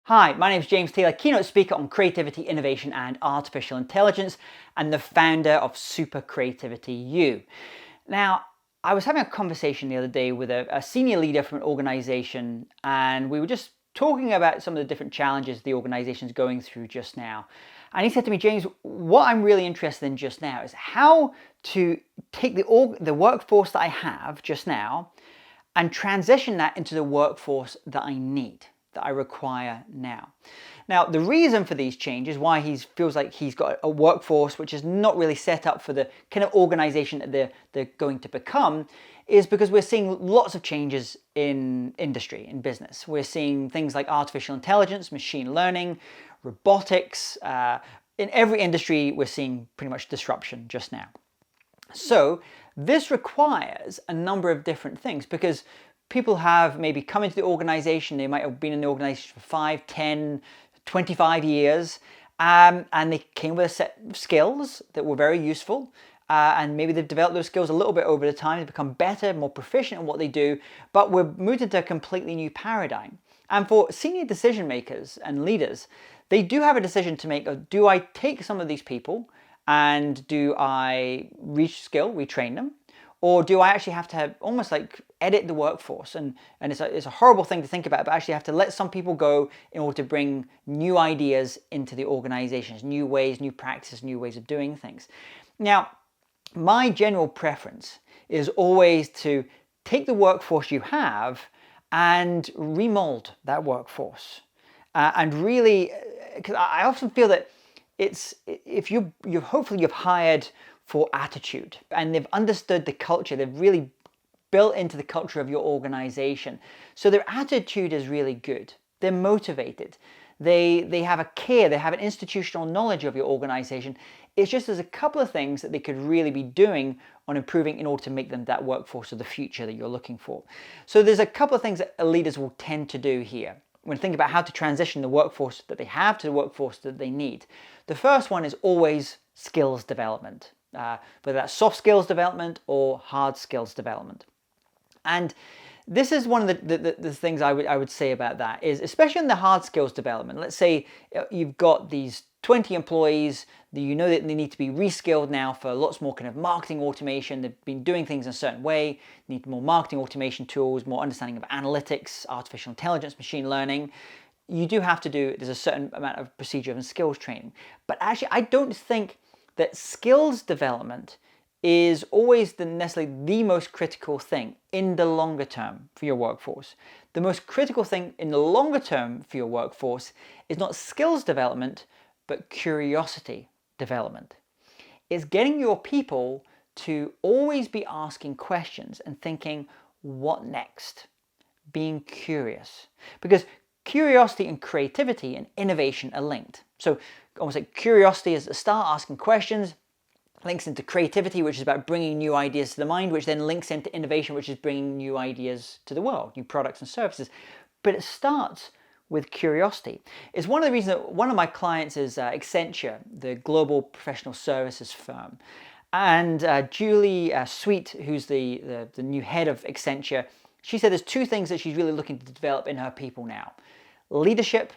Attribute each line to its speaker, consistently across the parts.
Speaker 1: Hi, my name is James Taylor, keynote speaker on creativity, innovation, and artificial intelligence, and the founder of Super Creativity U. Now, I was having a conversation the other day with a senior leader from an organization, and we were just talking about some of the different challenges the organization is going through just now. And he said to me, James, what I'm really interested in just now is how to take the workforce that I have just now and transition that into the workforce that I need, that I require now. Now, the reason for these changes, why he feels like he's got a workforce which is not really set up for the kind of organization that they're going to become, is because we're seeing lots of changes in industry, in business. We're seeing things like artificial intelligence, machine learning, robotics. In every industry, we're seeing pretty much disruption just now. So this requires a number of different things, because people have maybe come into the organization, they might have been in the organization for 5, 10, 25 years, and they came with a set of skills that were very useful, and maybe they've developed those skills a little bit over the time, they've become better, more proficient in what they do, but we're moved into a completely new paradigm. And for senior decision makers and leaders, they do have a decision to make of, do I take some of these people and do I retrain them? Or do I actually have to almost like edit the workforce? And it's a horrible thing to think about, but actually have to let some people go in order to bring new ideas into the organizations, new ways, new practices, new ways of doing things. Now, my general preference is always to take the workforce you have and remold that workforce. And really, because I often feel that if you've hired for attitude and they've understood the culture, they've really built into the culture of your organization. So their attitude is really good. They're motivated. They have a care, they have an institutional knowledge of your organization. It's just there's a couple of things that they could really be doing on improving in order to make them that workforce of the future that you're looking for. So there's a couple of things that leaders will tend to do here when thinking about how to transition the workforce that they have to the workforce that they need. The first one is always skills development. Whether that's soft skills development or hard skills development. And this is one of the things I would say about that is, especially in the hard skills development, let's say you've got these 20 employees that you know that they need to be reskilled now for lots more kind of marketing automation. They've been doing things in a certain way, need more marketing automation tools, more understanding of analytics, artificial intelligence, machine learning. You do have to do, there's a certain amount of procedure and skills training. But actually, I don't think that skills development is always necessarily the most critical thing in the longer term for your workforce. The most critical thing in the longer term for your workforce is not skills development, but curiosity development. It's getting your people to always be asking questions and thinking, what next? Being curious. Because curiosity and creativity and innovation are linked. So almost like curiosity is the start, asking questions, links into creativity, which is about bringing new ideas to the mind, which then links into innovation, which is bringing new ideas to the world, new products and services. But it starts with curiosity. It's one of the reasons that one of my clients is Accenture, the global professional services firm. And Julie Sweet, who's the new head of Accenture, she said there's two things that she's really looking to develop in her people now: leadership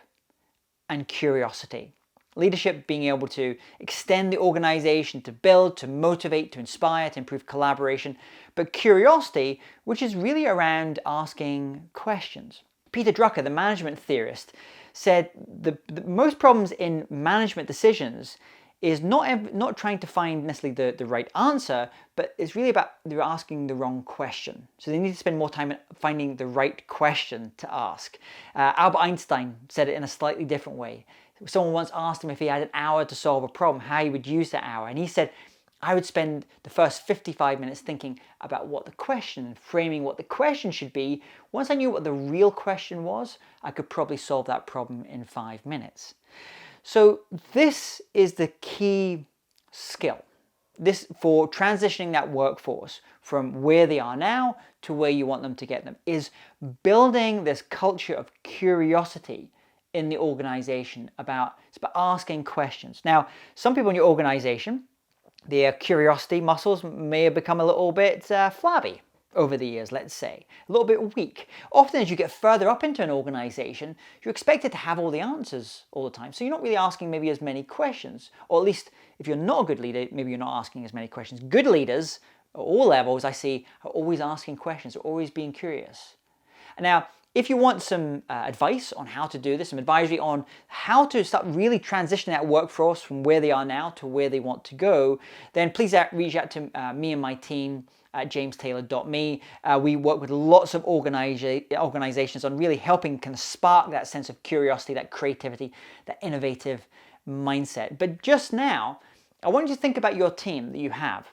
Speaker 1: and curiosity. Leadership being able to extend the organization, to build, to motivate, to inspire, to improve collaboration. But curiosity, which is really around asking questions. Peter Drucker, the management theorist, said the most problems in management decisions is not trying to find necessarily the right answer, but it's really about they're asking the wrong question. So they need to spend more time finding the right question to ask. Albert Einstein said it in a slightly different way. Someone once asked him if he had an hour to solve a problem, how he would use that hour. And he said, I would spend the first 55 minutes thinking about what the question and framing what the question should be. Once I knew what the real question was, I could probably solve that problem in 5 minutes. So this is the key skill. This for transitioning that workforce from where they are now to where you want them to get them, is building this culture of curiosity in the organization. It's about asking questions. Now, some people in your organization, their curiosity muscles may have become a little bit flabby. over the years, let's say, a little bit weak. Often as you get further up into an organization, you're expected to have all the answers all the time. So you're not really asking maybe as many questions, or at least if you're not a good leader, maybe you're not asking as many questions. Good leaders at all levels, I see, are always asking questions, are always being curious. Now, if you want some advice on how to do this, some advisory on how to start really transitioning that workforce from where they are now to where they want to go, then please reach out to me and my team at jamestaylor.me. We work with lots of organizations on really helping kind of spark that sense of curiosity, that creativity, that innovative mindset. But just now, I want you to think about your team that you have.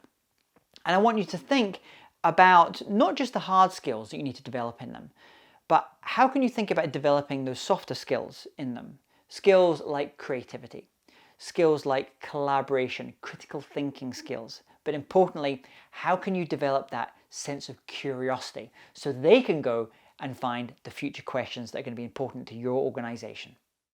Speaker 1: And I want you to think about not just the hard skills that you need to develop in them, but how can you think about developing those softer skills in them? Skills like creativity, skills like collaboration, critical thinking skills. But importantly, how can you develop that sense of curiosity so they can go and find the future questions that are going to be important to your organization?